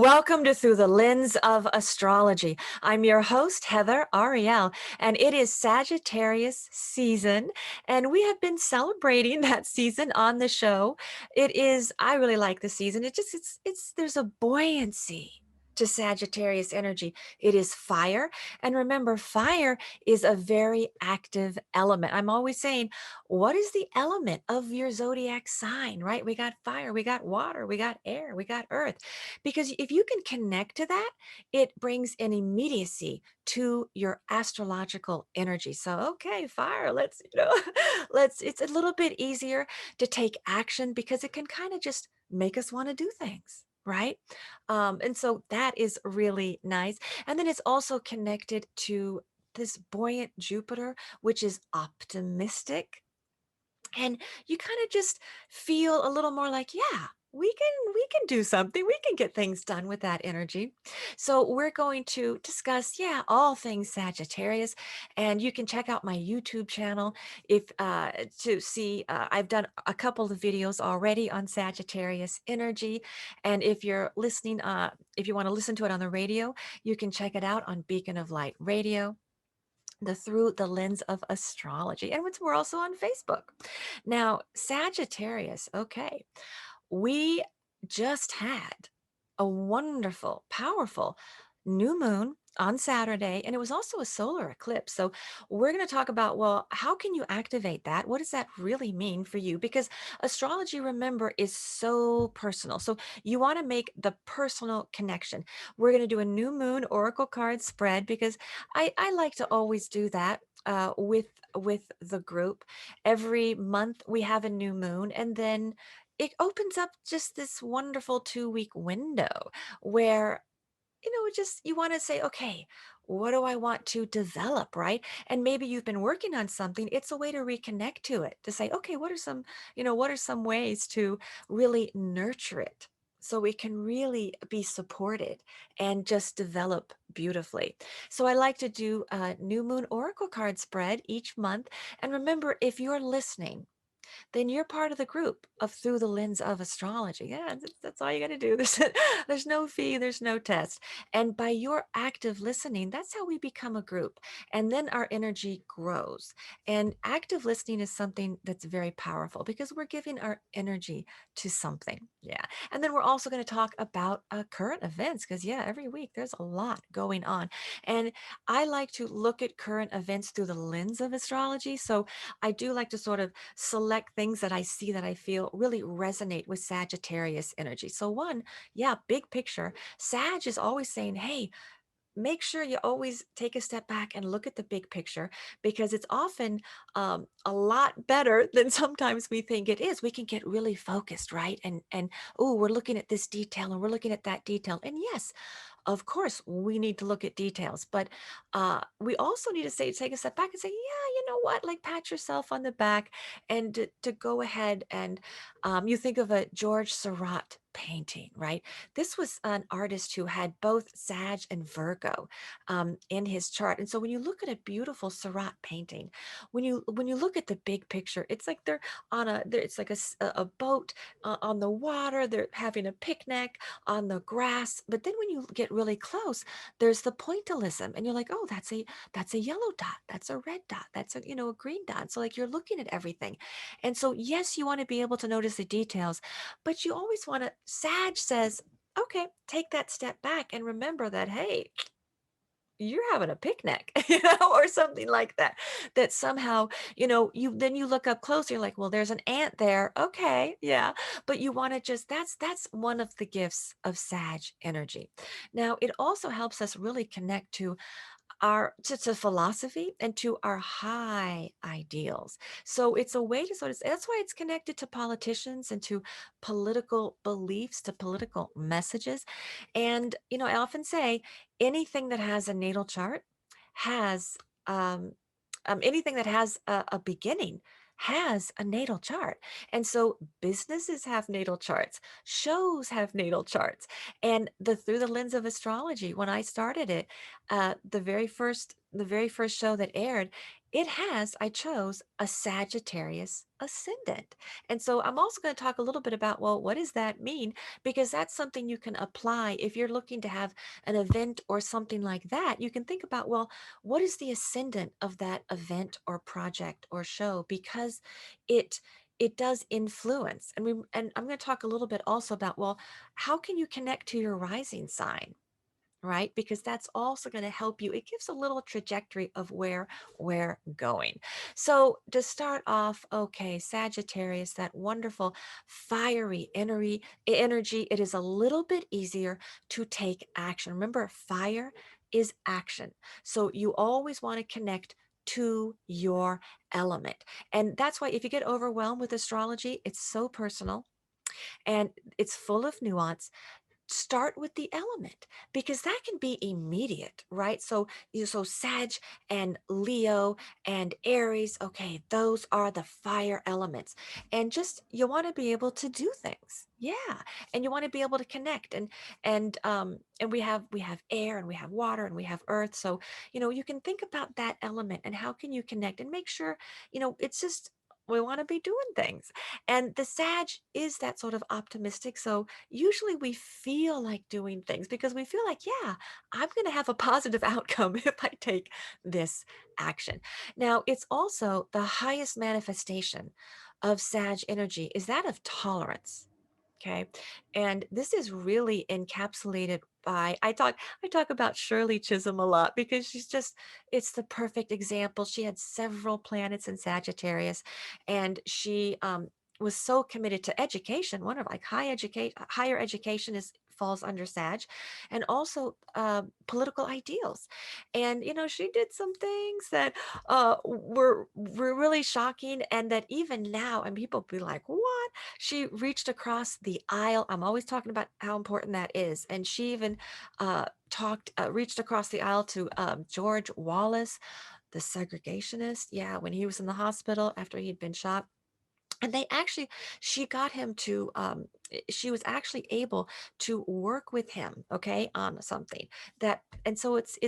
Welcome to Through the Lens of Astrology. I'm your host, Heather Ariel, and it is Sagittarius season, and we have been celebrating that season on the show. I really like the season. There's a buoyancy to Sagittarius energy. It is fire, and remember, fire is a very active element. I'm always saying, what is the element of your zodiac sign, right? We got fire, we got water, we got air, we got earth. Because if you can connect to that, it brings an immediacy to your astrological energy. So, okay, fire, it's a little bit easier to take action because it can kind of just make us want to do things. Right. And so that is really nice. And then it's also connected to this buoyant Jupiter, which is optimistic, and you kind of just feel a little more like, yeah, we can do something, we can get things done with that energy. So we're going to discuss, yeah, all things Sagittarius, and you can check out my YouTube channel if to see, I've done a couple of videos already on Sagittarius energy. And if you're listening, if you want to listen to it on the radio, you can check it out on Beacon of Light Radio, the Through the Lens of Astrology. And we're also on Facebook. Now, Sagittarius, okay, we just had a wonderful, powerful new moon on Saturday, and it was also a solar eclipse. So, we're going to talk about, well, how can you activate that? What does that really mean for you? Because astrology, remember, is so personal. So, you want to make the personal connection. We're going to do a new moon oracle card spread because I like to always do that. With the group every month we have a new moon, and then it opens up just this wonderful 2-week window where just you want to say, okay, what do I want to develop, right? And maybe you've been working on something. It's a way to reconnect to it, to say, okay, what are some ways to really nurture it so we can really be supported and just develop beautifully. So I like to do a new moon oracle card spread each month. And remember, if you're listening, then you're part of the group of Through the Lens of Astrology. Yeah, that's all you got to do. There's no fee, there's no test. And by your active listening, that's how we become a group. And then our energy grows. And active listening is something that's very powerful because we're giving our energy to something. Yeah. And then we're also going to talk about current events because, yeah, every week there's a lot going on. And I like to look at current events through the lens of astrology. So I do like to sort of select things that I see that I feel really resonate with Sagittarius energy. So, one, yeah, big picture. Sag is always saying, hey, make sure you always take a step back and look at the big picture because it's often a lot better than sometimes we think it is. We can get really focused, right? And oh, we're looking at this detail and we're looking at that detail. And yes, of course, we need to look at details, but we also need to take a step back and say, yeah, you know what? Like pat yourself on the back and to go ahead and you think of a George Seurat painting, right? This was an artist who had both Sag and Virgo in his chart. And so when you look at a beautiful Seurat painting, when you look at the big picture, it's like it's like a boat on the water. They're having a picnic on the grass. But then when you get really close, there's the pointillism, and you're like, oh, that's a yellow dot, that's a red dot, that's a green dot. So like you're looking at everything. And so yes, you want to be able to notice the details, but you always want to, Sag says, okay, take that step back and remember that, hey, you're having a picnic, or something like that. That somehow, you look up closer, you're like, well, there's an ant there. Okay, yeah. But you want to just that's one of the gifts of Sag energy. Now, it also helps us really connect to to philosophy and to our high ideals. So it's a way to sort of that's why it's connected to politicians and to political beliefs, to political messages. And I often say anything that has a natal chart has anything that has a beginning has a natal chart. And so businesses have natal charts, shows have natal charts. And through the lens of astrology, when I started it, the very first show that aired, I chose a Sagittarius ascendant. And so I'm also going to talk a little bit about, well, what does that mean? Because that's something you can apply if you're looking to have an event or something like that. You can think about, well, what is the ascendant of that event or project or show? Because it it does influence. And I'm going to talk a little bit also about, well, how can you connect to your rising sign? Right? Because that's also going to help you. It gives a little trajectory of where we're going. So, to start off, okay, Sagittarius, that wonderful fiery energy, it is a little bit easier to take action. Remember, fire is action. So, you always want to connect to your element. And that's why if you get overwhelmed with astrology, it's so personal and it's full of nuance. Start with the element because that can be immediate, right? So Sag and Leo and Aries, okay, those are the fire elements. And just you want to be able to do things. Yeah. And you want to be able to connect and we have air and we have water and we have earth. So, you can think about that element and how can you connect and make sure, it's just we want to be doing things. And the Sag is that sort of optimistic. So usually we feel like doing things because we feel like, yeah, I'm going to have a positive outcome if I take this action. Now, it's also the highest manifestation of Sag energy is that of tolerance. Okay. And this is really encapsulated by I talk about Shirley Chisholm a lot because it's the perfect example. She had several planets in Sagittarius and she was so committed to education. One of like higher education is falls under Sag, and also political ideals. And she did some things that were really shocking, and that even now, and people be like, "What?" She reached across the aisle. I'm always talking about how important that is, and she even reached across the aisle to George Wallace, the segregationist. Yeah, when he was in the hospital after he'd been shot, and she got him to she was actually able to work with him, okay, on something that. And so it's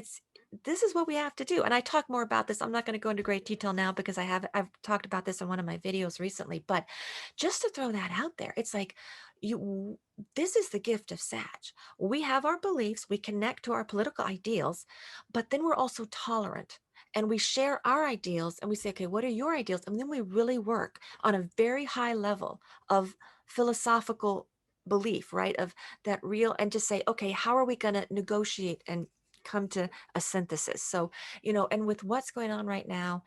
this is what we have to do, and I talk more about this. I'm not going to go into great detail now because I've talked about this in one of my videos recently, but just to throw that out there, it's like you this is the gift of Sag. We have our beliefs, we connect to our political ideals, but then we're also tolerant, and we share our ideals and we say, okay, what are your ideals? And then we really work on a very high level of philosophical belief, right? Of that real, and just say, okay, how are we going to negotiate and come to a synthesis? So, and with what's going on right now,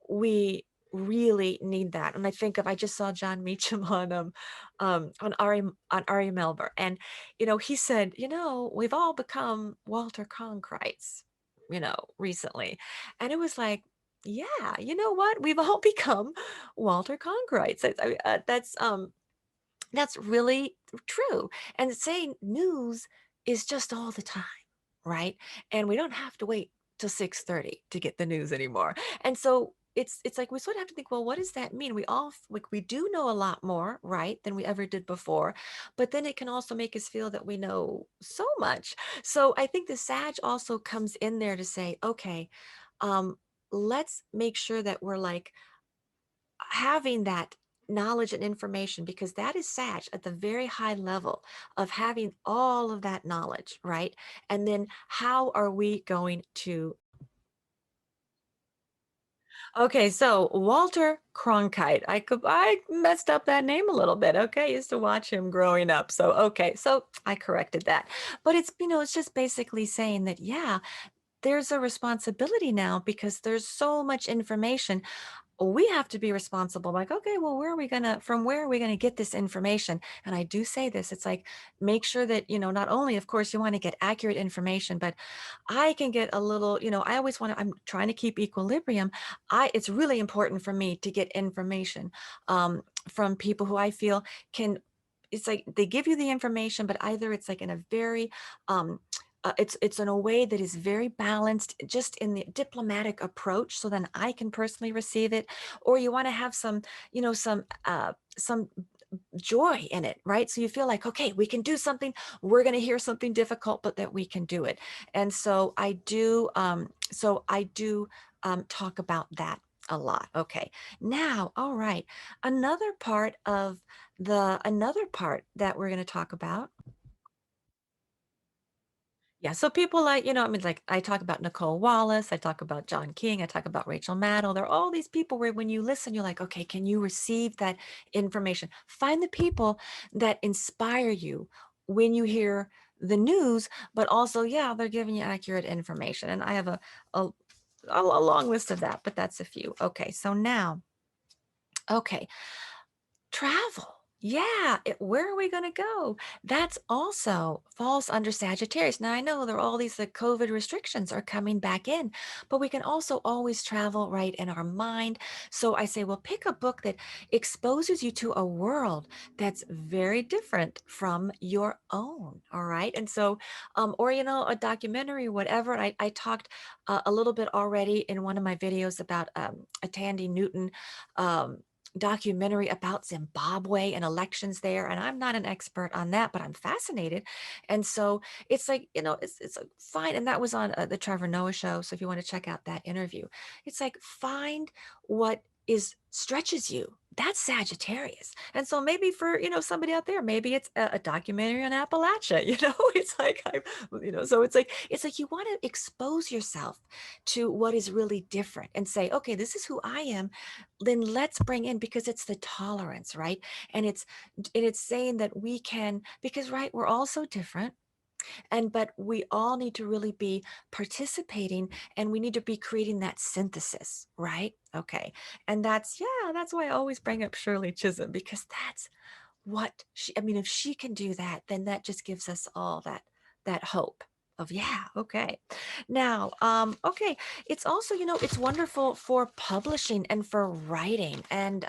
we really need that. And I just saw John Meacham on Ari Melber, and he said, we've all become Walter Cronkite's, recently, and it was like, yeah, you know what? We've all become Walter Cronkite's. That's really true. And saying news is just all the time, right? And we don't have to wait till 6:30 to get the news anymore. And so it's like we sort of have to think, well, what does that mean? Like we do know a lot more, right, than we ever did before, but then it can also make us feel that we know so much. So I think the Sag also comes in there to say, okay, um, let's make sure that we're like having that knowledge and information, because that is Sag at the very high level of having all of that knowledge, right? And then how are we going to. Okay, so Walter Cronkite. I messed up that name a little bit. Okay, I used to watch him growing up. So okay, so I corrected that. But it's just basically saying that, yeah, there's a responsibility now because there's so much information. We have to be responsible. Like, okay, well, from where are we gonna get this information? And I do say this, it's like, make sure that, not only, of course, you want to get accurate information, but I can get a little, I always I'm trying to keep equilibrium. It's really important for me to get information from people who I feel can. It's like they give you the information, but either it's like in a very it's in a way that is very balanced, just in the diplomatic approach, so then I can personally receive it. Or you want to have some joy in it, right? So you feel like, okay, we can do something. We're going to hear something difficult, but that we can do it. And so I do. talk about that a lot. Okay. Now, all right. Another part that we're going to talk about. Yeah, so people like, I mean, like I talk about Nicole Wallace, I talk about John King, I talk about Rachel Maddow. There are all these people where when you listen, you're like, okay, can you receive that information? Find the people that inspire you when you hear the news, but also, yeah, they're giving you accurate information. And I have a, a long list of that, but that's a few. Okay, so now, okay, travel. Yeah, where are we going to go? That's also falls under Sagittarius. Now, I know there are all these COVID restrictions are coming back in, but we can also always travel right in our mind. So I say, well, pick a book that exposes you to a world that's very different from your own. All right. And so, or, a documentary, whatever. And I talked a little bit already in one of my videos about a Tandy Newton. Documentary about Zimbabwe and elections there. And I'm not an expert on that, but I'm fascinated. And so it's like, it's like, fine. And that was on the Trevor Noah show. So if you want to check out that interview, it's like, find what is stretches you. That's Sagittarius. And so maybe for, somebody out there, maybe it's a documentary on Appalachia, it's like, so it's like you want to expose yourself to what is really different and say, okay, this is who I am. Then let's bring in, because it's the tolerance, right? And it's saying that we can, because right, we're all so different, but we all need to really be participating, and we need to be creating that synthesis, right? Okay. And that's why I always bring up Shirley Chisholm, because that's what she, I mean, if she can do that, then that just gives us all that hope of, yeah, okay. Now, okay, it's also, it's wonderful for publishing and for writing. And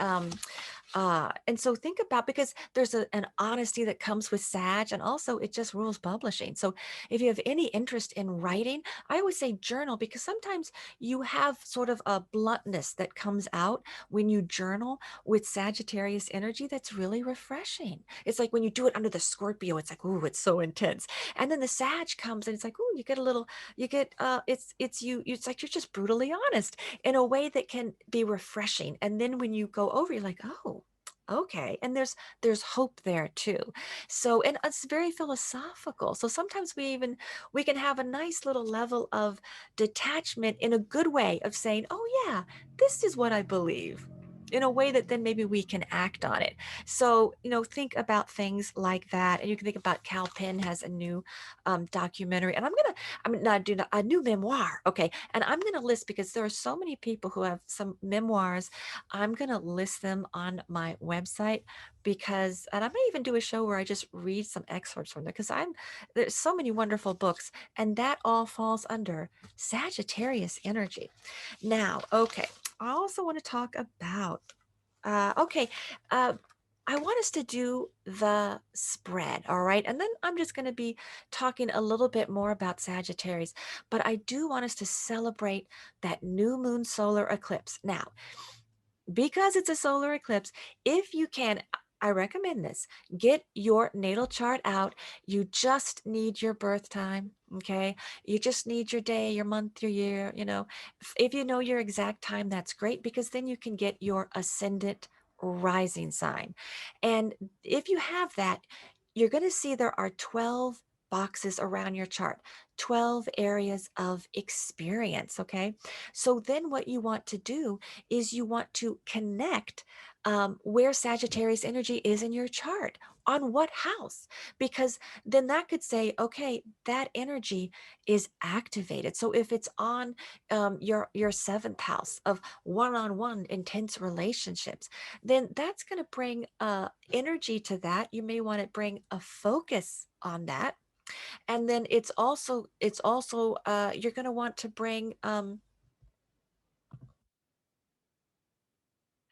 so think about, because there's an honesty that comes with Sag, and also it just rules publishing. So if you have any interest in writing, I always say journal, because sometimes you have sort of a bluntness that comes out when you journal with Sagittarius energy that's really refreshing. It's like when you do it under the Scorpio, it's like, ooh, it's so intense. And then the Sag comes and it's like, ooh, you get a little, you get it's like you're just brutally honest in a way that can be refreshing. And then when you go over, you're like, oh, okay. And there's hope there too. So, and it's very philosophical. So sometimes we can have a nice little level of detachment in a good way of saying, oh yeah, this is what I believe, in a way that then maybe we can act on it. So, think about things like that. And you can think about Cal Penn has a new documentary, and I'm not doing a new memoir. Okay. And I'm going to list, because there are so many people who have some memoirs. I'm going to list them on my website, because, and I may even do a show where I just read some excerpts from them, because there's so many wonderful books, and that all falls under Sagittarius energy. Now, okay, I also want to talk about, okay, uh, I want us to do the spread, all right? And then I'm just going to be talking a little bit more about Sagittarius, but I do want us to celebrate that new moon solar eclipse. Now, because it's a solar eclipse, if you can, I recommend this. Get your natal chart out. You just need your birth time. Okay. You just need your day, your month, your year. If you know your exact time, that's great, because then you can get your ascendant rising sign. And if you have that, you're going to see there are 12 boxes around your chart, 12 areas of experience. Okay. So then what you want to do is you want to connect where Sagittarius energy is in your chart, on what house, because then that could say, okay, that energy is activated. So if it's on your seventh house of one-on-one intense relationships, then that's going to bring energy to that. You may want to bring a focus on that. And then it's also you're going to want to bring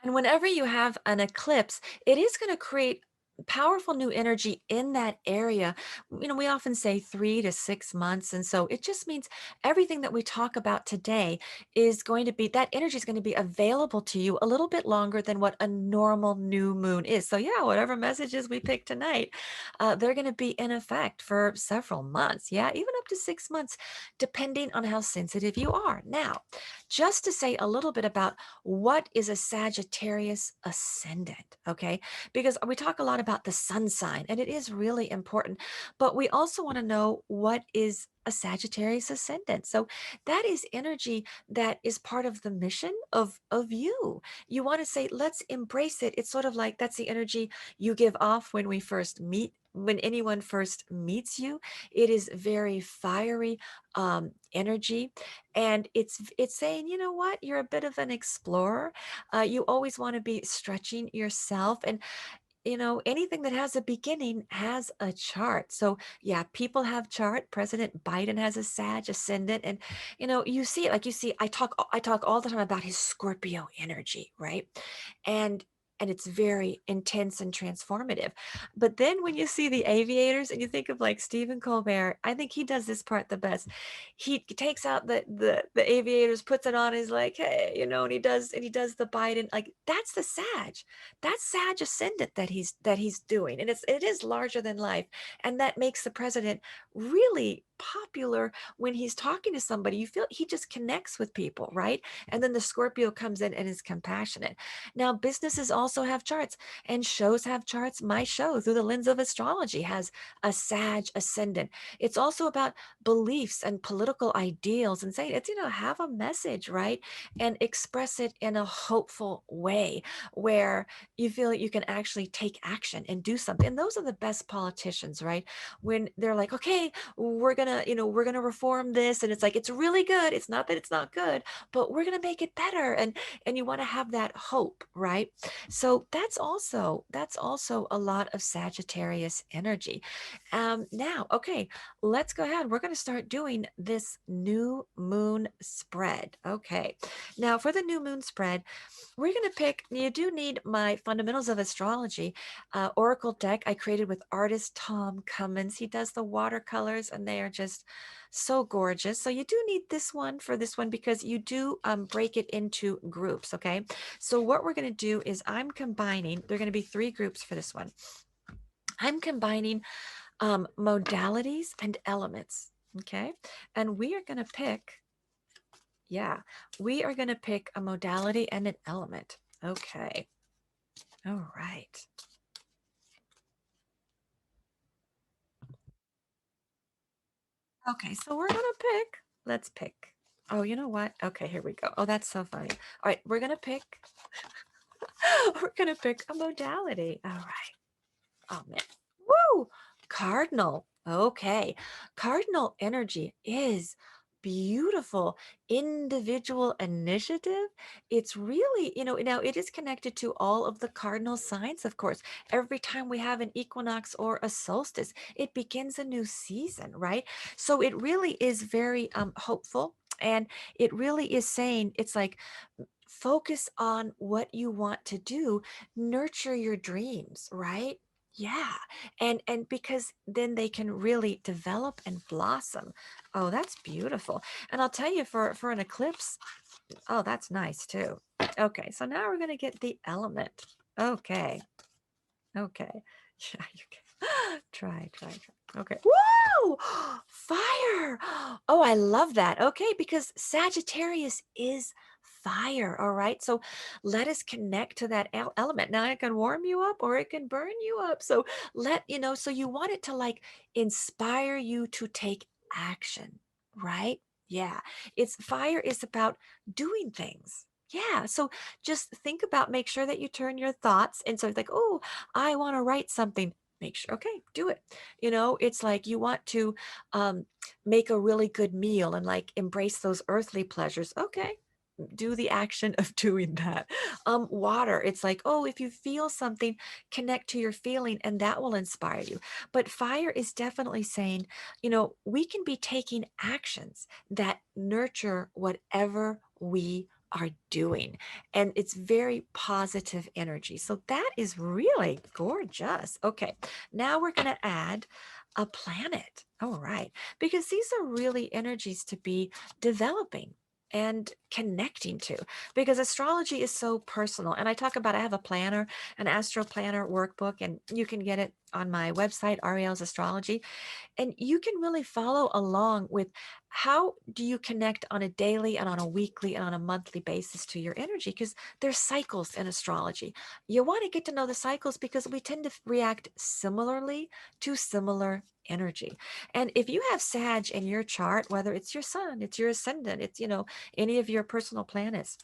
and whenever you have an eclipse, it is going to create powerful new energy in that area. We often say 3 to 6 months. And so it just means everything that we talk about today is going to be, that energy is going to be available to you a little bit longer than what a normal new moon is. So, yeah, whatever messages we pick tonight, they're going to be in effect for several months. Yeah, even up to 6 months, depending on how sensitive you are. Now, just to say a little bit about what is a Sagittarius ascendant, okay? Because we talk a lot about the sun sign, and it is really important. But we also want to know what is a Sagittarius ascendant. So that is energy that is part of the mission of you. You want to say, let's embrace it. It's sort of like that's the energy you give off when we first meet. When anyone first meets you, it is very fiery energy, and it's saying, you know what, you're a bit of an explorer. You always want to be stretching yourself, and anything that has a beginning has a chart. So, yeah, people have chart. President Biden has a Sag ascendant. And, you see it, like you see, I talk all the time about his Scorpio energy, right? And, and it's very intense and transformative. But then when you see the aviators and you think of like Stephen Colbert, I think he does this part the best. He takes out the aviators, puts it on, he's like, hey, and he does the Biden, like that's the Sag. That's Sag ascendant that he's doing, and it is larger than life, and that makes the president really popular. When he's talking to somebody, you feel he just connects with people, right? And then the Scorpio comes in and is compassionate. Now, businesses also have charts, and shows have charts. My show, Through the Lens of Astrology, has a Sag ascendant. It's also about beliefs and political ideals, and saying it's, have a message, right? And express it in a hopeful way where you feel like you can actually take action and do something. And those are the best politicians, right? When they're like, okay, we're gonna reform this, and it's like it's really good. It's not that it's not good, but we're gonna make it better. And you want to have that hope, right? So that's also a lot of Sagittarius energy. Now, okay, let's go ahead. We're gonna start doing this new moon spread. Okay. Now for the new moon spread, we're going to pick, you do need my Fundamentals of Astrology Oracle deck I created with artist Tom Cummins. He does the watercolors, and they are just so gorgeous. So you do need this one for this one, because you do break it into groups. Okay. So what we're going to do is I'm combining, there are going to be 3 groups for this one. I'm combining modalities and elements. Okay. And we are going to pick, yeah, we are going to pick a modality and an element. Okay. All right. Okay, so we're gonna pick. Let's pick. Oh, you know what? Okay, here we go. Oh, that's so funny. All right, we're gonna pick. We're gonna pick a modality. All right. Oh man. Woo! Cardinal. Okay. Cardinal energy is beautiful individual initiative. It's really, now it is connected to all of the cardinal signs, of course. Every time we have an equinox or a solstice, it begins a new season, right? So it really is very hopeful. And it really is saying, it's like, focus on what you want to do, nurture your dreams, right? Yeah. And because then they can really develop and blossom. Oh, that's beautiful. And I'll tell you, for an eclipse, oh, that's nice too. Okay, so now we're going to get the element. Okay. Okay. Yeah, you can. Try. Okay. Woo! Fire. Oh, I love that. Okay, because Sagittarius is fire. All right. So let us connect to that element. Now it can warm you up or it can burn you up. So so you want it to like inspire you to take action, right? Yeah. It's fire is about doing things. Yeah. So just think about, make sure that you turn your thoughts. And so it's like, oh, I want to write something. Make sure, okay, do it. It's like you want to um, make a really good meal and like embrace those earthly pleasures. Okay, do the action of doing that. Water, it's like, oh, if you feel something, connect to your feeling, and that will inspire you. But fire is definitely saying, we can be taking actions that nurture whatever we are doing. And it's very positive energy. So that is really gorgeous. Okay, now we're going to add a planet. All right, because these are really energies to be developing and connecting to, because astrology is so personal. And I talk about, I have a planner, an astro planner workbook, and you can get it on my website, Ariel's Astrology. And you can really follow along with how do you connect on a daily and on a weekly and on a monthly basis to your energy, because there's cycles in astrology. You want to get to know the cycles because we tend to react similarly to similar energy. And if you have Sag in your chart, whether it's your sun, it's your ascendant, it's, any of your personal planets,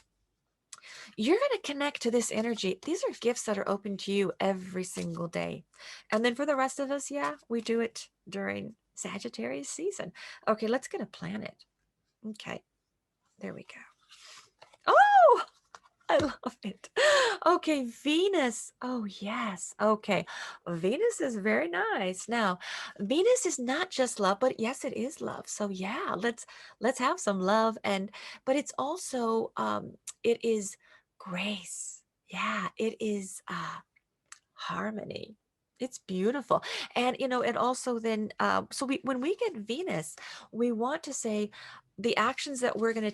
you're going to connect to this energy. These are gifts that are open to you every single day. And then for the rest of us, yeah, we do it during Sagittarius season. Okay, let's get a planet. Okay, there we go. Oh, I love it. Okay, Venus. Oh, yes. Okay. Venus is very nice. Now, Venus is not just love, but yes, it is love. So yeah, let's have some love, and but it's also it is grace. Yeah, it is harmony. It's beautiful. And it also then so when we get Venus, we want to say the actions that we're going to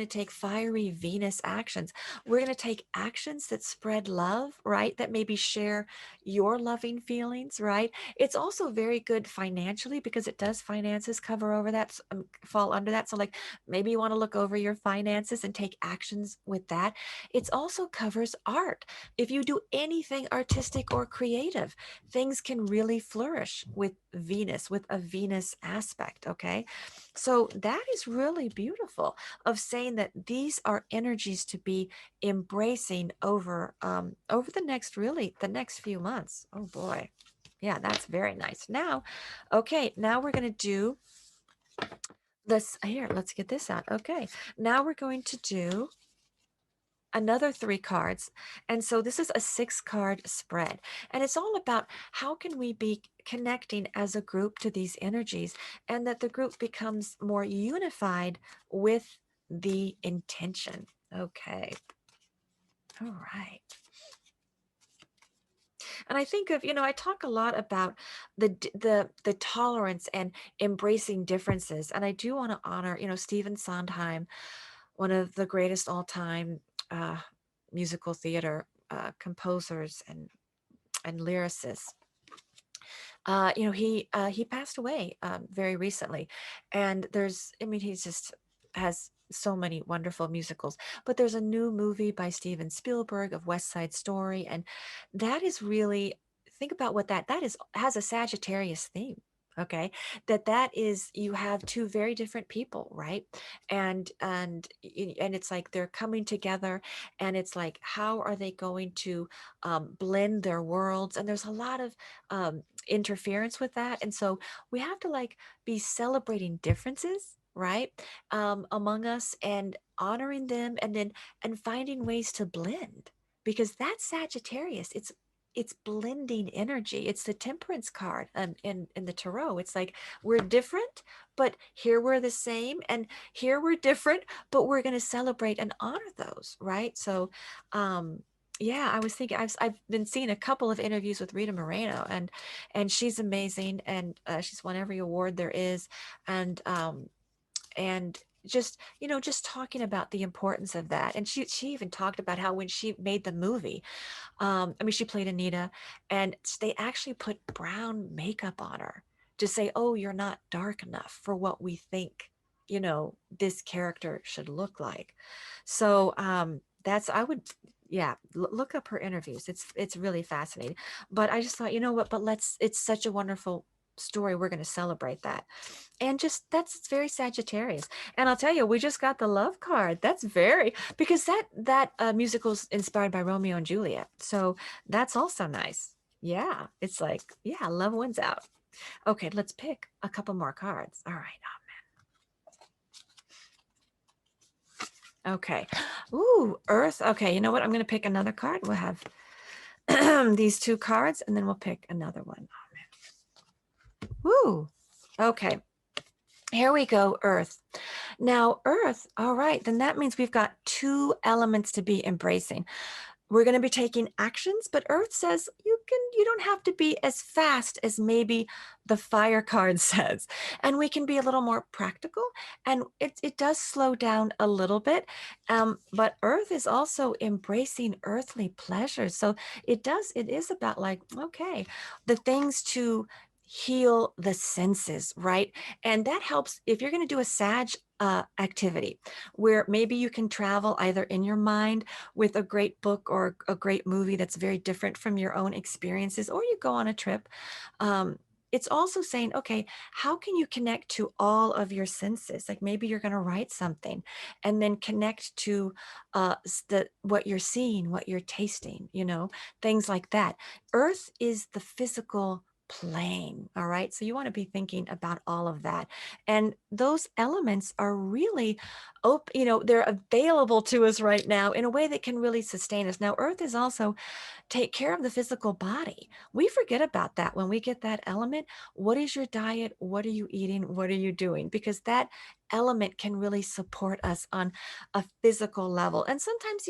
take fiery Venus actions. We're going to take actions that spread love, right? That maybe share your loving feelings, right? It's also very good financially because it does finances cover over that, fall under that. So like maybe you want to look over your finances and take actions with that. It's also covers art. If you do anything artistic or creative, things can really flourish with Venus, with a Venus aspect. Okay. So that is really beautiful, of saying that these are energies to be embracing over the next few months. Oh boy. Yeah, that's very nice. Now, okay, now we're going to do this here. Let's get this out. Okay. Now we're going to do another 3 cards. And so this is a 6-card spread. And it's all about how can we be connecting as a group to these energies, and that the group becomes more unified with the intention. Okay. All right. And I think of, I talk a lot about the tolerance and embracing differences. And I do want to honor, Stephen Sondheim, one of the greatest all-time uh, musical theater composers and lyricists. He passed away very recently, and he's just has so many wonderful musicals. But there's a new movie by Steven Spielberg of West Side Story, and that is really, think about what that is, has a Sagittarius theme. Okay, that is, you have 2 very different people, right? And it's like they're coming together, and it's like, how are they going to blend their worlds? And there's a lot of interference with that. And so we have to like be celebrating differences, right, among us, and honoring them, and finding ways to blend, because that's Sagittarius. It's blending energy. It's the Temperance card in the tarot. It's like we're different, but here we're the same, and here we're different, but we're going to celebrate and honor those, right? So yeah, I was thinking, I've been seeing a couple of interviews with Rita Moreno, and she's amazing, and she's won every award there is, and just just talking about the importance of that. And she even talked about how when she made the movie, she played Anita, and they actually put brown makeup on her to say, oh, you're not dark enough for what we think this character should look like. So that's, I would, yeah, look up her interviews. It's really fascinating. But I just thought, you know what, but it's such a wonderful story. We're going to celebrate that. And just, it's very Sagittarius. And I'll tell you, we just got the love card. That's very, because that musical's inspired by Romeo and Juliet. So that's also nice. Yeah, it's like, yeah, love wins out. Okay, let's pick a couple more cards. All right. Okay. Ooh, Earth. Okay, you know what? I'm going to pick another card. We'll have these 2 cards, and then we'll pick another one. Oh, man. Ooh. Okay. Here we go, Earth. Now, Earth, all right, then that means we've got two elements to be embracing. We're going to be taking actions, but Earth says you don't have to be as fast as maybe the fire card says. And we can be a little more practical, and it does slow down a little bit. But Earth is also embracing earthly pleasures. So it is about like, okay, the things to heal the senses, right? And that helps if you're going to do a Sag activity where maybe you can travel either in your mind with a great book or a great movie that's very different from your own experiences, or you go on a trip. Um, it's also saying, okay, how can you connect to all of your senses? Like maybe you're going to write something and then connect to what you're seeing, what you're tasting, things like that. Earth is the physical plane. All right. So you want to be thinking about all of that. And those elements are really they're available to us right now in a way that can really sustain us. Now, Earth is also take care of the physical body. We forget about that when we get that element. What is your diet? What are you eating? What are you doing? Because that element can really support us on a physical level. And sometimes,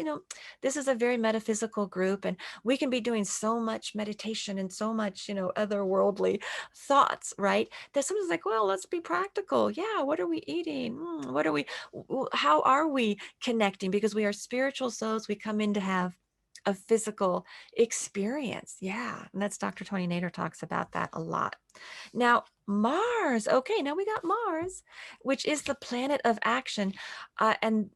this is a very metaphysical group, and we can be doing so much meditation and so much, otherworldly thoughts, right? That sometimes like, well, let's be practical. Yeah, what are we eating? How are we connecting? Because we are spiritual souls. We come in to have a physical experience. Yeah. And that's Dr. Tony Nader talks about that a lot. Now, Mars. Okay. Now we got Mars, which is the planet of action. And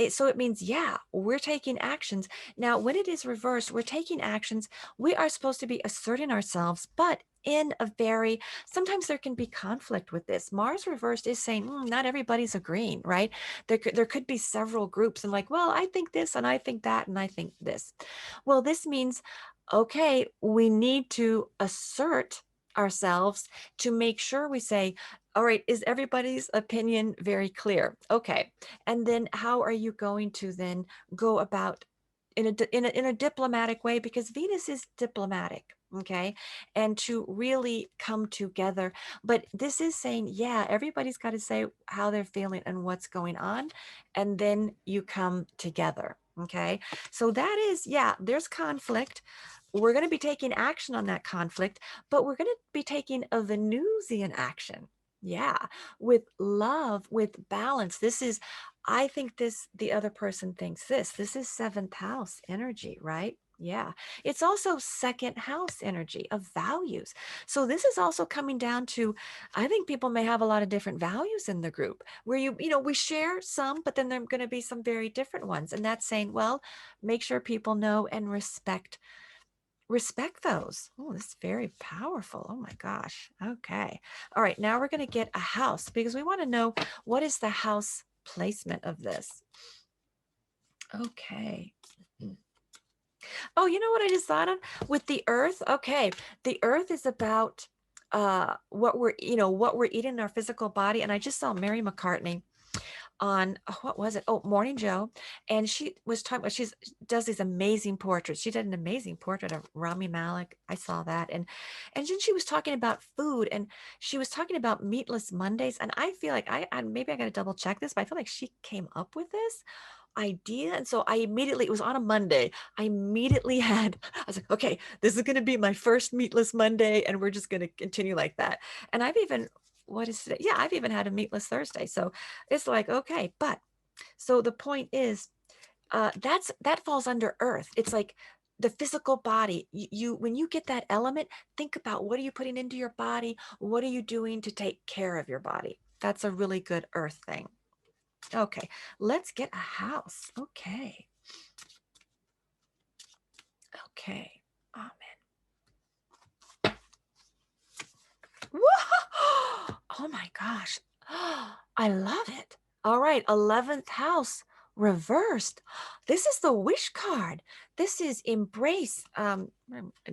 so it means, yeah, we're taking actions. Now, when it is reversed, we're taking actions. We are supposed to be asserting ourselves, but in a very, sometimes there can be conflict with this. Mars reversed is saying, not everybody's agreeing, right? There could be several groups and like, well, I think this and I think that and I think this. Well, this means, okay, we need to assert ourselves to make sure we say, all right, is everybody's opinion very clear? Okay. And then how are you going to then go about in a diplomatic way, because Venus is diplomatic, okay, and to really come together. But this is saying, yeah, everybody's got to say how they're feeling and what's going on, and then you come together, okay. So that is, yeah, there's conflict. We're going to be taking action on that conflict, but we're going to be taking a Venusian action. Yeah, with love, with balance. This is, I think this, the other person thinks this. This is seventh house energy, right? Yeah. It's also second house energy of values. So this is also coming down to, I think people may have a lot of different values in the group where we share some, but then there are going to be some very different ones. And that's saying, well, make sure people know and respect those. Oh, this is very powerful. Oh my gosh. Okay. All right. Now we're going to get a house because we want to know what is the house placement of this. Okay. Oh, you know what I just thought of with the earth? Okay. The earth is about what we're eating in our physical body. And I just saw Mary McCartney on what was it? Oh, Morning Joe. And she was talking about, she does these amazing portraits. She did an amazing portrait of Rami Malek. I saw that. And then she was talking about food, and she was talking about meatless Mondays. And I feel like I maybe I got to double check this, but I feel like she came up with this idea. And so I immediately, it was on a Monday. I immediately I was like, okay, this is going to be my first meatless Monday. And we're just going to continue like that. And I've even, what is it? Yeah, I've even had a meatless Thursday. So it's like, okay, but so the point is, that falls under earth. It's like the physical body. You when you get that element, think about what are you putting into your body? What are you doing to take care of your body? That's a really good earth thing. Okay, let's get a house. Okay. Okay. Amen. Oh my gosh. I love it. All right, 11th house reversed. This is the wish card. This is embrace.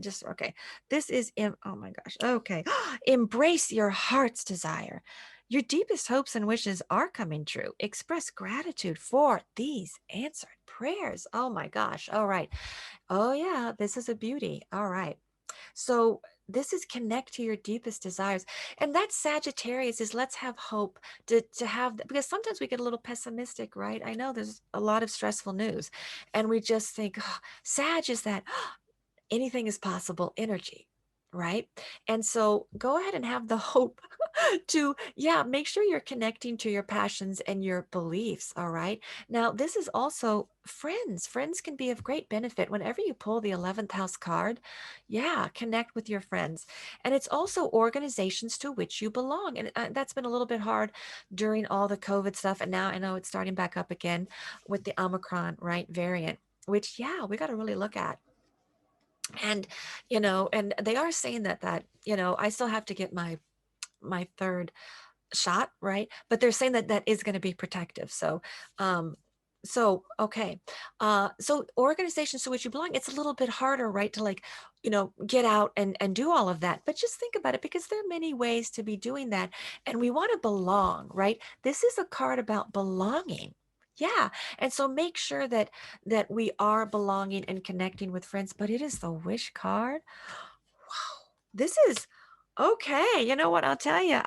Just okay. This is oh my gosh. Okay. Embrace your heart's desire. Your deepest hopes and wishes are coming true. Express gratitude for these answered prayers. Oh my gosh. All right. Oh yeah, this is a beauty. All right. So This is connect to your deepest desires. And that Sagittarius is let's have hope to have, because sometimes we get a little pessimistic, right? I know there's a lot of stressful news and we just think, oh, Sag is that anything is possible energy, right? And so go ahead and have the hope to, yeah, make sure you're connecting to your passions and your beliefs. All right. Now, this is also friends. Friends can be of great benefit whenever you pull the 11th house card. Yeah, connect with your friends. And it's also organizations to which you belong. And that's been a little bit hard during all the COVID stuff. And now I know it's starting back up again with the Omicron, right, variant, which, yeah, we got to really look at. And and they are saying that I still have to get my third shot, right? But they're saying that that is going to be protective. Um okay. So organizations to which you belong, it's a little bit harder, right, to like, get out and do all of that. But just think about it, because there are many ways to be doing that, and we want to belong, right? This is a card about belonging. Yeah. And so make sure that we are belonging and connecting with friends, but it is the wish card. Wow, this is okay. You know what? I'll tell you.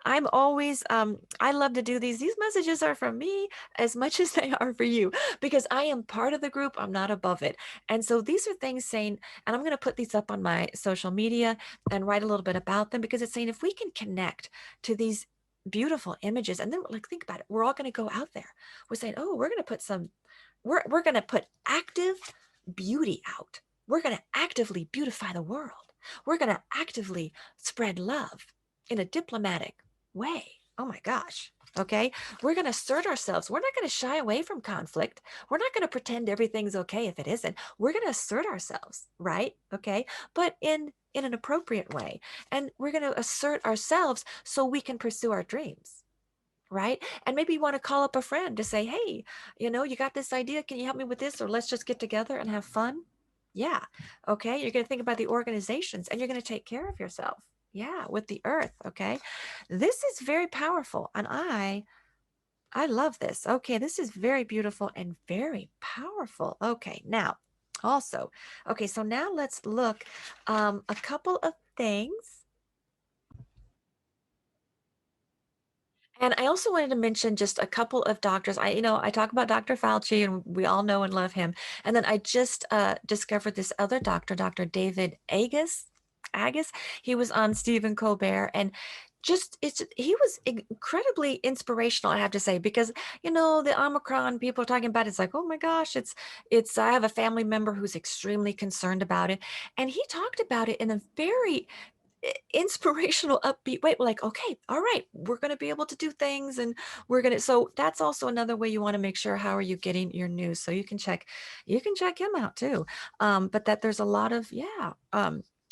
I'm always I love to do these. These messages are for me as much as they are for you, because I am part of the group. I'm not above it. And so these are things saying, and I'm going to put these up on my social media and write a little bit about them, because it's saying if we can connect to these beautiful images, and then like think about it, we're all going to go out there. We're saying, "Oh, we're going to put some we're going to put active beauty out. We're going to actively beautify the world. We're going to actively spread love in a diplomatic way." Oh my gosh. Okay. We're going to assert ourselves. We're not going to shy away from conflict. We're not going to pretend everything's okay if it isn't. We're going to assert ourselves, right? Okay. But in an appropriate way. And we're going to assert ourselves so we can pursue our dreams, right? And maybe you want to call up a friend to say, "Hey, you got this idea. Can you help me with this? Or let's just get together and have fun." Yeah. Okay. You're going to think about the organizations and you're going to take care of yourself. Yeah. With the earth. Okay. This is very powerful. And I love this. Okay. This is very beautiful and very powerful. Okay. Now, also, okay. So now let's look a couple of things. And I also wanted to mention just a couple of doctors. I talk about Dr. Fauci, and we all know and love him. And then I just discovered this other doctor, Dr. David Agus. Agus. He was on Stephen Colbert, and he was incredibly inspirational, I have to say, because the Omicron people are talking about, it's like, oh my gosh, it's I have a family member who's extremely concerned about it, and he talked about it in a very inspirational, upbeat way. We're like, okay, all right, we're going to be able to do things, and so that's also another way you want to make sure, how are you getting your news? So you can check him out too. But that there's a lot of, yeah,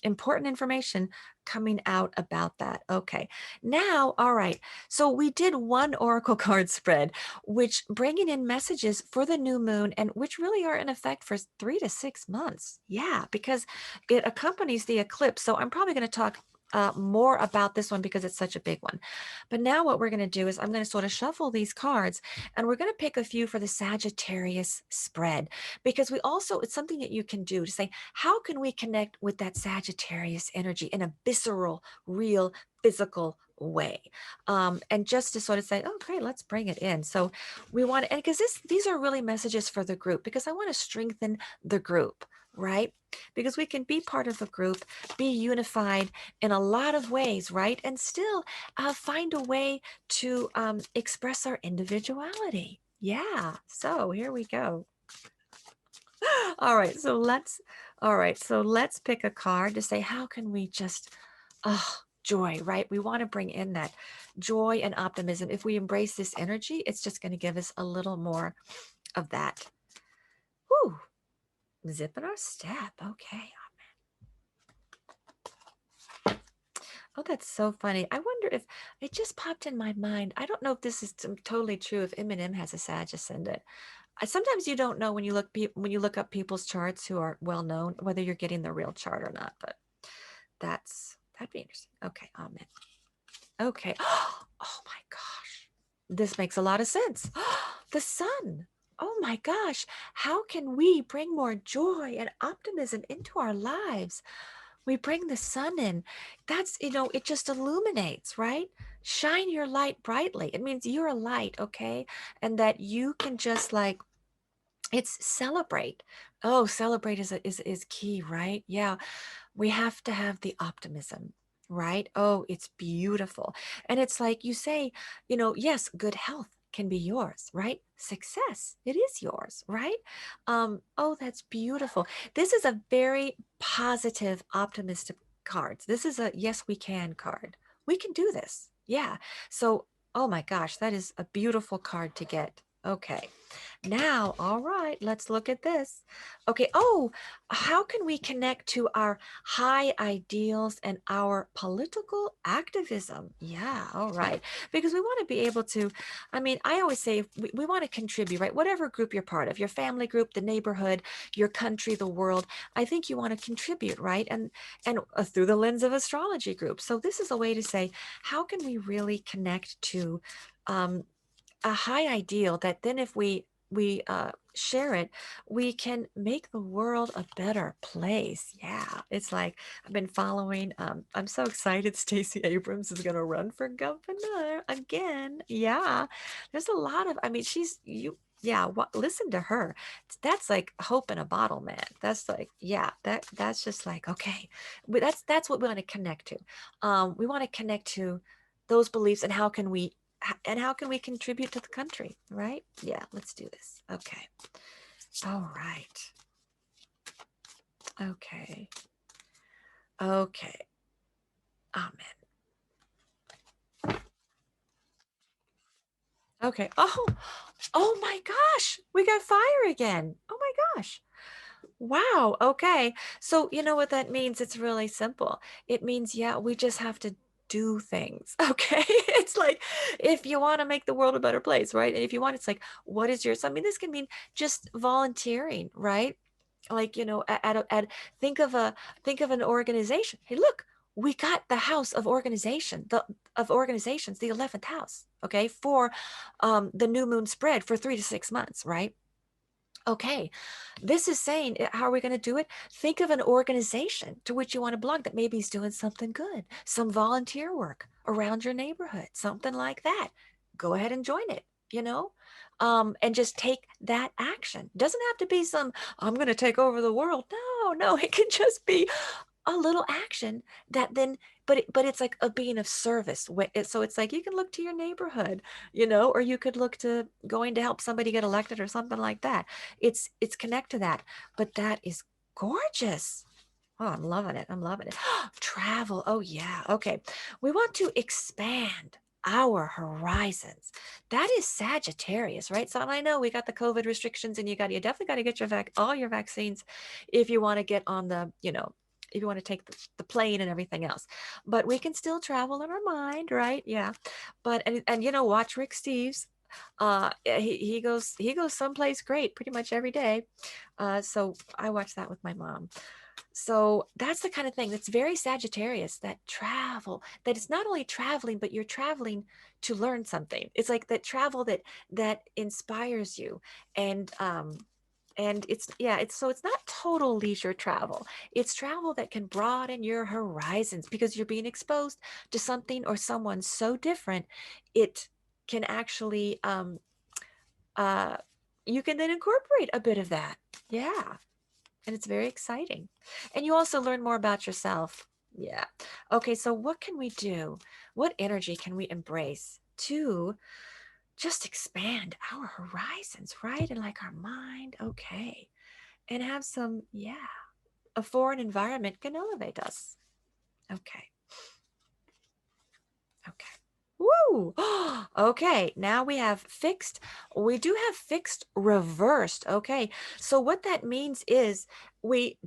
important information coming out about that. Okay. Now, all right. So we did one oracle card spread, which bringing in messages for the new moon, and which really are in effect for 3 to 6 months. Yeah, because it accompanies the eclipse. So I'm probably going to talk more about this one because it's such a big one. But now what we're going to do is I'm going to sort of shuffle these cards, and we're going to pick a few for the Sagittarius spread, because it's something that you can do to say, how can we connect with that Sagittarius energy in a visceral, real, physical way? And just to sort of say, okay, let's bring it in. So we want, and because these are really messages for the group, because I want to strengthen the group, right? Because we can be part of a group, be unified in a lot of ways, right? And still find a way to express our individuality. Yeah. So here we go. All right. So let's pick a card to say, how can we just, joy, right? We want to bring in that joy and optimism. If we embrace this energy, it's just going to give us a little more of that. Whew. Zipping our step. Okay. Oh, that's so funny. I wonder if it just popped in my mind. I don't know if this is totally true if Eminem has a Sag ascendant. Sometimes you don't know when you look up people's charts who are well known whether you're getting the real chart or not. But that'd be interesting. Okay, amen. Okay. Oh my gosh, this makes a lot of sense. The sun. Oh my gosh, how can we bring more joy and optimism into our lives? We bring the sun in. That's, it just illuminates, right? Shine your light brightly. It means you're a light, okay? And that you can just like, it's celebrate. Oh, celebrate is key, right? Yeah, we have to have the optimism, right? Oh, it's beautiful. And it's like you say, yes, good health can be yours, right? Success, it is yours, right? Oh, that's beautiful. This is a very positive, optimistic card. This is a yes, we can card. We can do this. Yeah. So, oh my gosh, that is a beautiful card to get. Okay. Now, all right, let's look at this. Okay. Oh, how can we connect to our high ideals and our political activism? Yeah, all right. Because we want to be able to, I mean, I always say we want to contribute, right? Whatever group you're part of, your family group, the neighborhood, your country, the world, I think you want to contribute, right? And through the lens of astrology group. So this is a way to say, how can we really connect to um, a high ideal that then if we share it, we can make the world a better place. Yeah, it's like I've been following. I'm so excited. Stacey Abrams is going to run for governor again. Yeah, there's a lot of. I mean, she's you. Yeah, listen to her. That's like hope in a bottle, man. That's like, yeah, that's just like okay. That's what we want to connect to. We want to connect to those beliefs and how can we contribute to the country, right? Yeah, let's do this. Okay. All right. Okay. Okay. Amen. Okay. Oh my gosh. We got fire again. Oh my gosh. Wow. Okay. So, you know what that means? It's really simple. It means, yeah, we just have to do things. Okay. It's like if you want to make the world a better place, right? And if you want, it's like, what is yours? I mean, this can mean just volunteering, right? Like, think of an organization. Hey, look, we got the house of organization, the of organizations, the 11th house, okay, for the new moon spread for 3 to 6 months, right? Okay, this is saying, how are we going to do it? Think of an organization to which you want to belong that maybe is doing something good, some volunteer work around your neighborhood, something like that. Go ahead and join it, and just take that action. Doesn't have to be some, I'm going to take over the world. No, no, it can just be a little action that then but it's like a being of service. So it's like you can look to your neighborhood, or you could look to going to help somebody get elected or something like that. It's connect to that, but that is gorgeous. Oh, I'm loving it. I'm loving it. Travel. Oh yeah. Okay, we want to expand our horizons. That is Sagittarius, right? So, and I know we got the COVID restrictions, and you definitely got to get your all your vaccines if you want to get on the, if you want to take the plane and everything else. But we can still travel in our mind, right? Yeah. But and watch Rick Steves. He goes someplace great pretty much every day. So I watch that with my mom. So that's the kind of thing that's very Sagittarius, that travel, that it's not only traveling, but you're traveling to learn something. It's like that travel that inspires you. And it's, yeah, it's not total leisure travel. It's travel that can broaden your horizons because you're being exposed to something or someone so different. It can actually uh you can then incorporate a bit of that. Yeah, and it's very exciting. And you also learn more about yourself. Yeah. Okay, so what can we do? What energy can we embrace to just expand our horizons, right? And like our mind, okay. And have some, yeah, a foreign environment can elevate us. Okay. Okay. Woo! Okay, now we have fixed. We do have fixed reversed. Okay. So what that means is we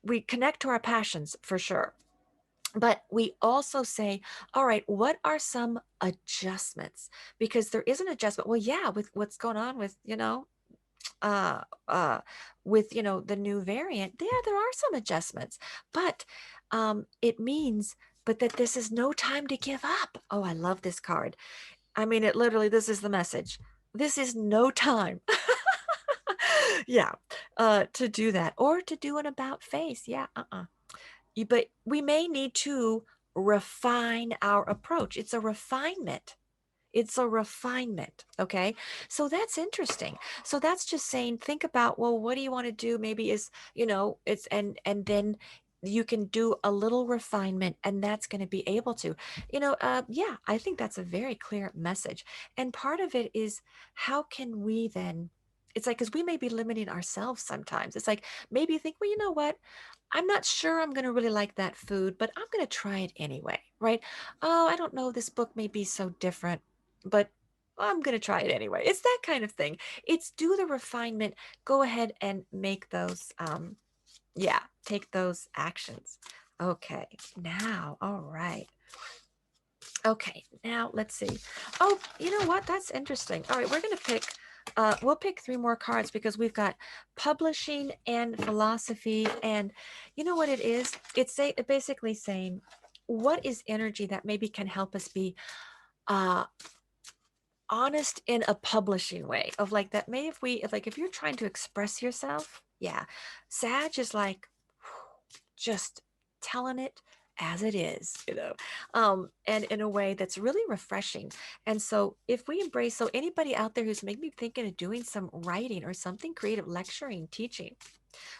we connect to our passions for sure. But we also say, all right, what are some adjustments? Because there is an adjustment. Well, yeah, with what's going on with, uh with the new variant, yeah, there are some adjustments. But it means but that this is no time to give up. Oh, I love this card. I mean, it literally, this is the message. This is no time. Yeah, to do that or to do an about face. Yeah, but we may need to refine our approach. It's a refinement. It's a refinement. Okay. So that's interesting. So that's just saying, think about, well, what do you want to do? Maybe is, it's, and then you can do a little refinement, and that's going to be able to, yeah, I think that's a very clear message. And part of it is, how can we then, it's like, because we may be limiting ourselves sometimes. It's like, maybe you think, well, you know what? I'm not sure I'm going to really like that food, but I'm going to try it anyway, right? Oh, I don't know. This book may be so different, but I'm going to try it anyway. It's that kind of thing. It's do the refinement. Go ahead and make those, yeah, take those actions. Okay, now, all right. Okay, now let's see. Oh, you know what? That's interesting. All right, we're going to pick, we'll pick three more cards because we've got publishing and philosophy. And you know what it is? It's basically saying, what is energy that maybe can help us be uh, honest in a publishing way of like that. May if we, if like, if you're trying to express yourself, yeah, Sag is like, just telling it as it is, and in a way that's really refreshing. And so if we embrace, so anybody out there who's maybe thinking of doing some writing or something creative, lecturing, teaching,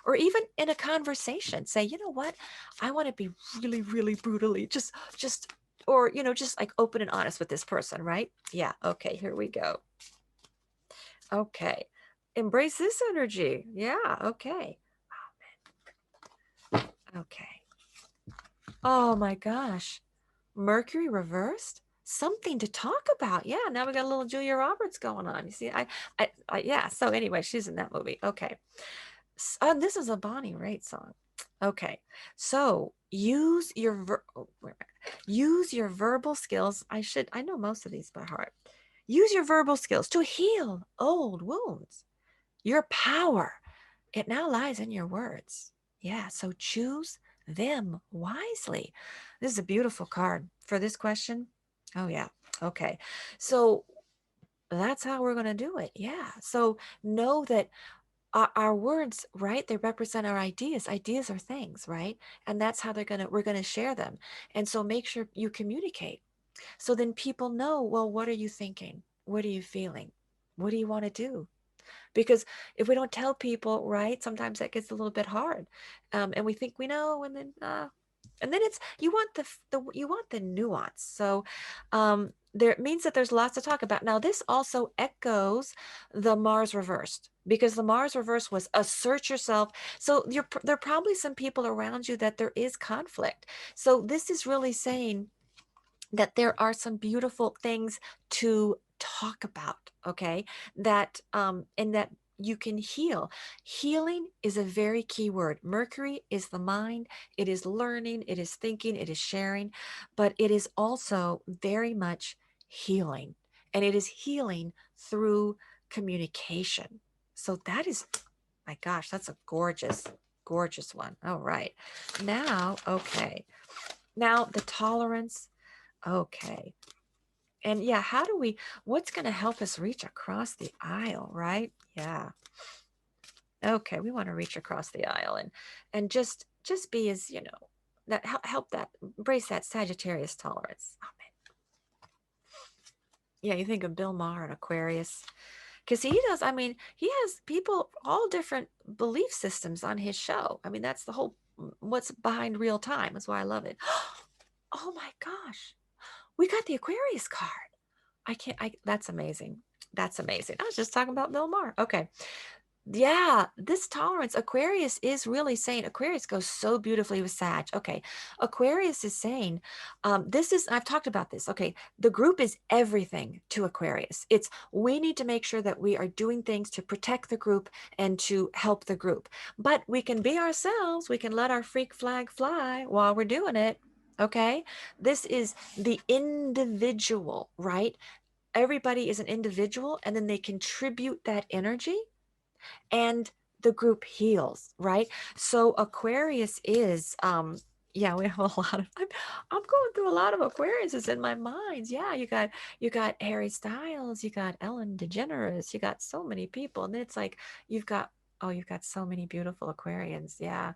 or even in a conversation, say, you know what, I want to be really, really brutally just or just like open and honest with this person, right? Yeah, okay, here we go. Okay, embrace this energy. Yeah, okay. Okay. Oh my gosh. Mercury reversed? Something to talk about. Yeah, now we got a little Julia Roberts going on. You see, yeah. So anyway, she's in that movie. Okay. This is a Bonnie Raitt song. Okay. So use your verbal skills. I know most of these by heart. Use your verbal skills to heal old wounds. Your power, it now lies in your words. Yeah, so choose them wisely. This is a beautiful card for this question. Oh, yeah. Okay. So that's how we're going to do it. Yeah. So know that our words, right? They represent our ideas. Ideas are things, right? And that's how we're going to share them. And so make sure you communicate. So then people know, well, what are you thinking? What are you feeling? What do you want to do? Because if we don't tell people, right, sometimes that gets a little bit hard, and we think we know, and then it's, you want the nuance. So there means that there's lots to talk about. Now this also echoes the Mars reversed, because the Mars reverse was assert yourself. So there are probably some people around you that there is conflict. So this is really saying that there are some beautiful things to talk about, okay? That and that you can heal. Healing is a very key word. Mercury is the mind, it is learning, it is thinking, it is sharing, but it is also very much healing. And it is healing through communication. So that is, my gosh, that's a gorgeous, gorgeous one. All right. Now, okay. Now the tolerance. Okay. And yeah, what's going to help us reach across the aisle, right? Yeah. Okay, we want to reach across the aisle and just be as, that help that embrace that Sagittarius tolerance. Oh man. Yeah, you think of Bill Maher and Aquarius, because he does, I mean, he has people all different belief systems on his show. I mean, that's the whole, what's behind real time. That's why I love it. Oh my gosh. We got the Aquarius card. That's amazing. That's amazing. I was just talking about Bill Maher. Okay. Yeah, this tolerance, Aquarius is really saying, Aquarius goes so beautifully with Sag. Okay. Aquarius is saying, I've talked about this. Okay. The group is everything to Aquarius. We need to make sure that we are doing things to protect the group and to help the group. But we can be ourselves. We can let our freak flag fly while we're doing it. Okay. This is the individual, right? Everybody is an individual, and then they contribute that energy, and the group heals, right? So Aquarius is yeah, we have a lot of, I'm going through a lot of Aquariuses in my mind. Yeah, you got Harry Styles, you got Ellen DeGeneres, you got so many people. And then it's like you've got so many beautiful Aquarians. Yeah.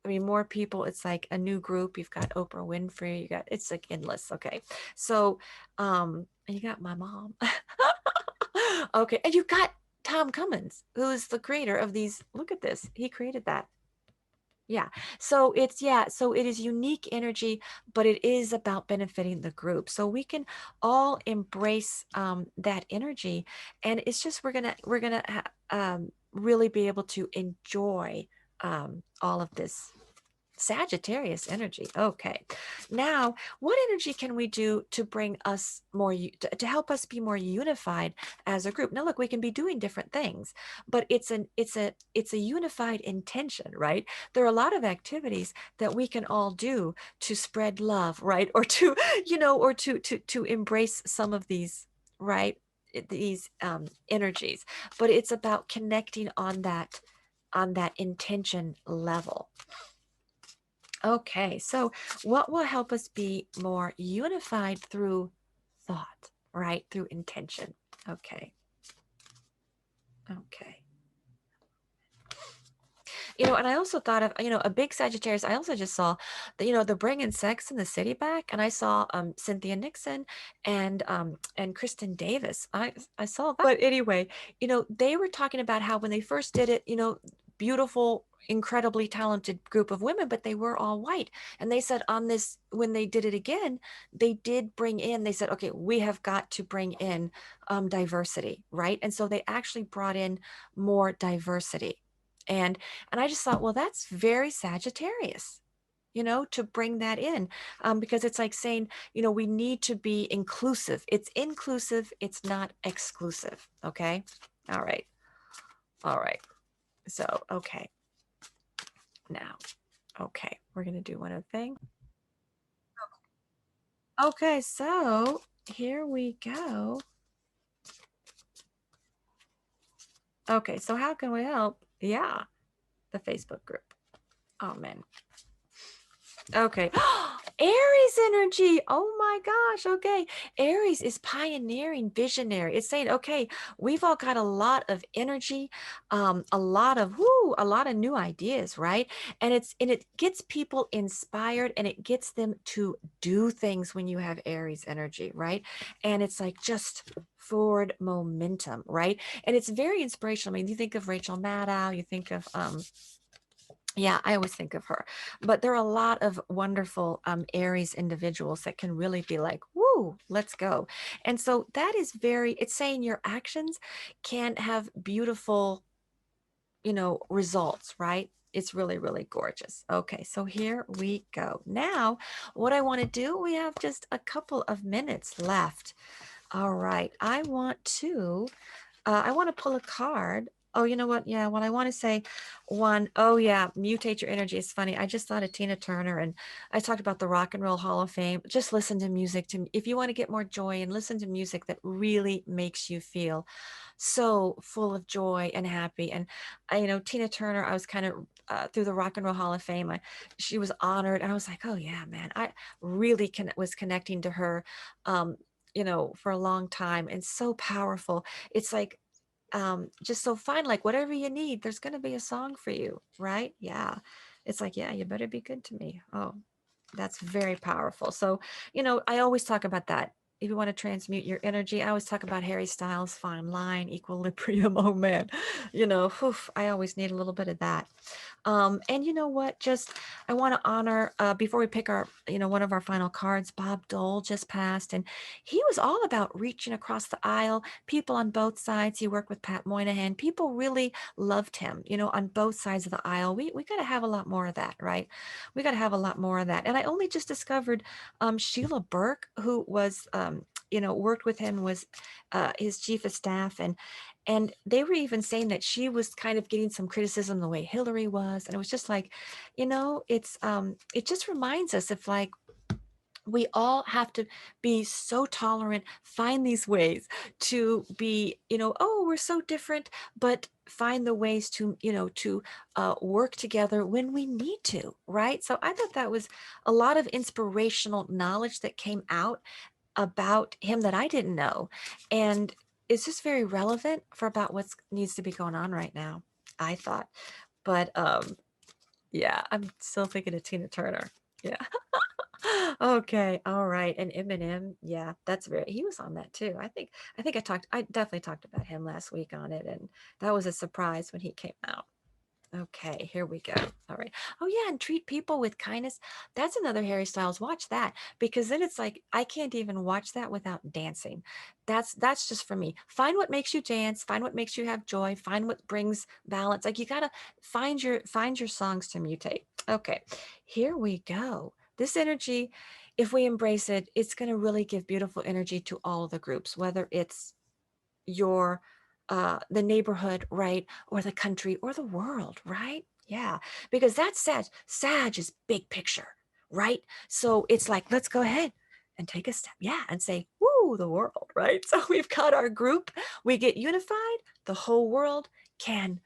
I mean, more people, it's like a new group. You've got Oprah Winfrey, it's like endless. Okay. So, and you got my mom. Okay. And you got Tom Cummins, who is the creator of these. Look at this. He created that. Yeah. So so it is unique energy, but it is about benefiting the group. So we can all embrace that energy. And it's just, we're gonna really be able to enjoy all of this Sagittarius energy. Okay. Now, what energy can we do to bring us more, to help us be more unified as a group? Now, look, we can be doing different things, but it's a unified intention, right? There are a lot of activities that we can all do to spread love, right? Or to, or to embrace some of these, right? These energies, but it's about connecting on that intention level. Okay, so what will help us be more unified through thought, right? Through intention. Okay. Okay. And I also thought of, a big Sagittarius. I also just saw that, they're bringing Sex in the City back, and I saw Cynthia Nixon and Kristen Davis. I saw that. But anyway, they were talking about how when they first did it, beautiful, incredibly talented group of women, but they were all white. And they said on this, when they did it again, they did bring in, they said, okay, we have got to bring in diversity, right? And so they actually brought in more diversity. And I just thought, well, that's very Sagittarius, to bring that in, because it's like saying, we need to be inclusive. It's inclusive. It's not exclusive. Okay. All right. All right. So, okay. Now, okay, we're going to do one other thing. Okay. So here we go. Okay. So how can we help? Yeah. The Facebook group. Oh, man. Okay. Aries energy. Oh my gosh. Okay. Aries is pioneering, visionary. It's saying, okay, we've all got a lot of energy, a lot of new ideas, right? And it gets people inspired, and it gets them to do things when you have Aries energy, right? And it's like just forward momentum, right? And it's very inspirational. I mean, you think of Rachel Maddow, you think of yeah, I always think of her. But there are a lot of wonderful Aries individuals that can really be like, woo, let's go. And so that is it's saying your actions can have beautiful, results, right? It's really, really gorgeous. Okay, so here we go. Now, what I want to do, we have just a couple of minutes left. All right, I want to pull a card. Oh, you know what? Yeah, well, I want to say one. Oh, yeah, mutate your energy. It's funny. I just thought of Tina Turner, and I talked about the Rock and Roll Hall of Fame. Just listen to music if you want to get more joy, and listen to music that really makes you feel so full of joy and happy. And Tina Turner, I was kind of through the Rock and Roll Hall of Fame. She was honored, and I was like, oh yeah, man, I really was connecting to her. For a long time, and so powerful. It's like just so fine, like whatever you need, there's going to be a song for you, right? Yeah. It's like, yeah, you better be good to me. Oh, that's very powerful. So, I always talk about that. If you want to transmute your energy, I always talk about Harry Styles, fine line, equilibrium. Oh man, I always need a little bit of that. And you know what? Just I want to honor before we pick our, one of our final cards. Bob Dole just passed, and he was all about reaching across the aisle. People on both sides. He worked with Pat Moynihan. People really loved him. On both sides of the aisle. We got to have a lot more of that, right? We got to have a lot more of that. And I only just discovered Sheila Burke, who was worked with him, was his chief of staff, and they were even saying that she was kind of getting some criticism the way Hillary was. And it was just like, it just reminds us of like, we all have to be so tolerant, find these ways to be, oh, we're so different, but find the ways to, work together when we need to, right? So I thought that was a lot of inspirational knowledge that came out about him that I didn't know. And it's just very relevant for about what needs to be going on right now, I thought. But Yeah, I'm still thinking of Tina Turner. Yeah. Okay, all right. And Eminem, yeah, that's very he was on that too. I definitely talked about him last week on it, and that was a surprise when he came out. Okay, here we go. All right. Oh yeah, and treat people with kindness. That's another Harry Styles. Watch that because then it's like I can't even watch that without dancing. That's just for me. Find what makes you dance, find what makes you have joy, find what brings balance. Like you got to find your songs to mutate. Okay. Here we go. This energy, if we embrace it, it's going to really give beautiful energy to all the groups, whether it's your the neighborhood, right? Or the country or the world, right? Yeah. Because that's Sag. Sag is big picture, right? So it's like, let's go ahead and take a step. Yeah. And say, woo, the world, right? So we've got our group, we get unified, the whole world can,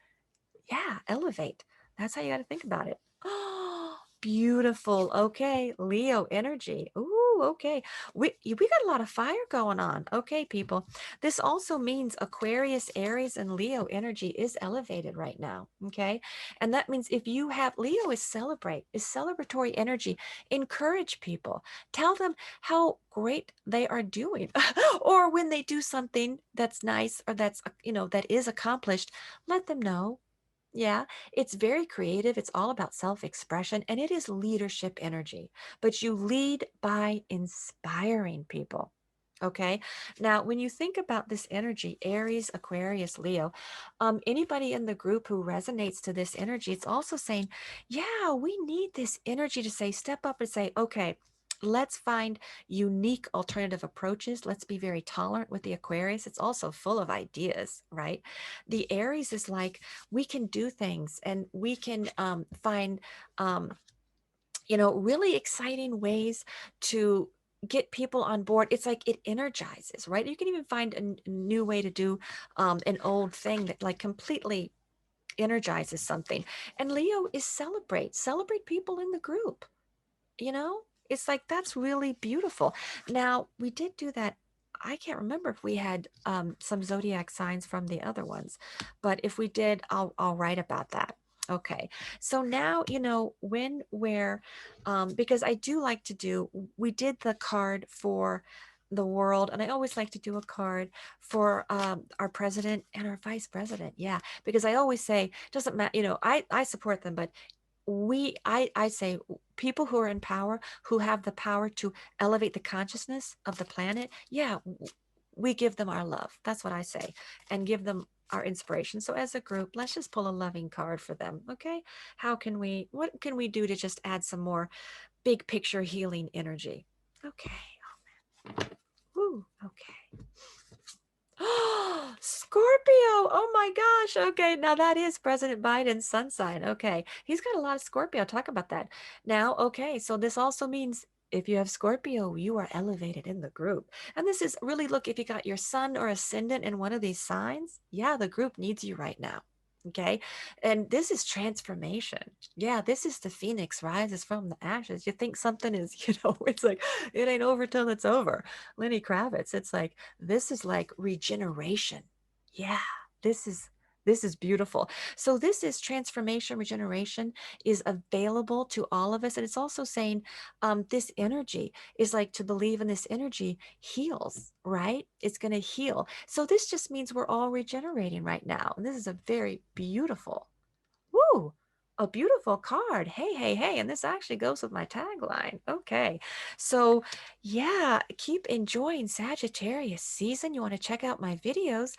yeah, elevate. That's how you got to think about it. Oh, beautiful. Okay, Leo energy. Ooh, okay. We got a lot of fire going on. Okay, people. This also means Aquarius, Aries, and Leo energy is elevated right now. Okay. And that means if you have Leo is celebratory energy. Encourage people. Tell them how great they are doing. Or when they do something that's nice or that's that is accomplished, let them know. Yeah, it's very creative. It's all about self expression and it is leadership energy. But you lead by inspiring people. Okay. Now, when you think about this energy, Aries, Aquarius, Leo, anybody in the group who resonates to this energy, it's also saying, yeah, we need this energy to say, step up and say, okay, let's find unique alternative approaches. Let's be very tolerant with the Aquarius. It's also full of ideas, right? The Aries is like, we can do things and we can find really exciting ways to get people on board. It's like it energizes, right? You can even find a new way to do an old thing that like completely energizes something. And Leo is celebrate people in the group. you know it's like that's really beautiful. Now we did do that. I can't remember if we had some zodiac signs from the other ones, but if we did, I'll write about that. Okay, so now when where because I do like to do, we did the card for the world, and I always like to do a card for our president and our vice president. Yeah, because I always say, doesn't matter, I support them, but I say people who are in power, who have the power to elevate the consciousness of the planet, yeah, we give them our love. That's what I say, and give them our inspiration. So as a group, let's just pull a loving card for them. Okay, what can we do to just add some more big picture healing energy? Okay. Woo, okay. Scorpio. Oh my gosh. Okay. Now that is President Biden's sun sign. Okay. He's got a lot of Scorpio. Talk about that. Now, okay. So this also means if you have Scorpio, you are elevated in the group. And this is really, look, if you got your sun or ascendant in one of these signs, yeah, the group needs you right now. Okay. And this is transformation. Yeah, this is the phoenix rises from the ashes. You think something is, it's like it ain't over till it's over. Lenny Kravitz, it's like this is like regeneration. Yeah, this is this is beautiful. So this is transformation, regeneration is available to all of us. And it's also saying this energy is like, to believe in this energy heals, right? It's going to heal. So this just means we're all regenerating right now. And this is a very beautiful, woo, a beautiful card. Hey, hey, hey. And this actually goes with my tagline. Okay. So, yeah, keep enjoying Sagittarius season. You want to check out my videos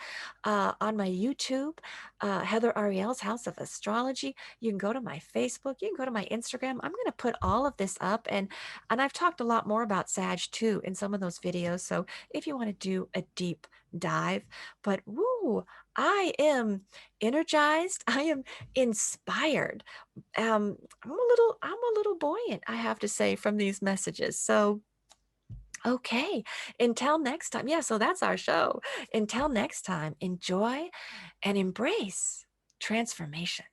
on my YouTube, Heather Ariel's House of Astrology. You can go to my Facebook. You can go to my Instagram. I'm going to put all of this up. And I've talked a lot more about Sag too in some of those videos. So if you want to do a deep dive, but woo, I am energized. I am inspired. I'm a little buoyant, I have to say, from these messages. So okay, until next time. Yeah, so that's our show. Until next time, enjoy and embrace transformation.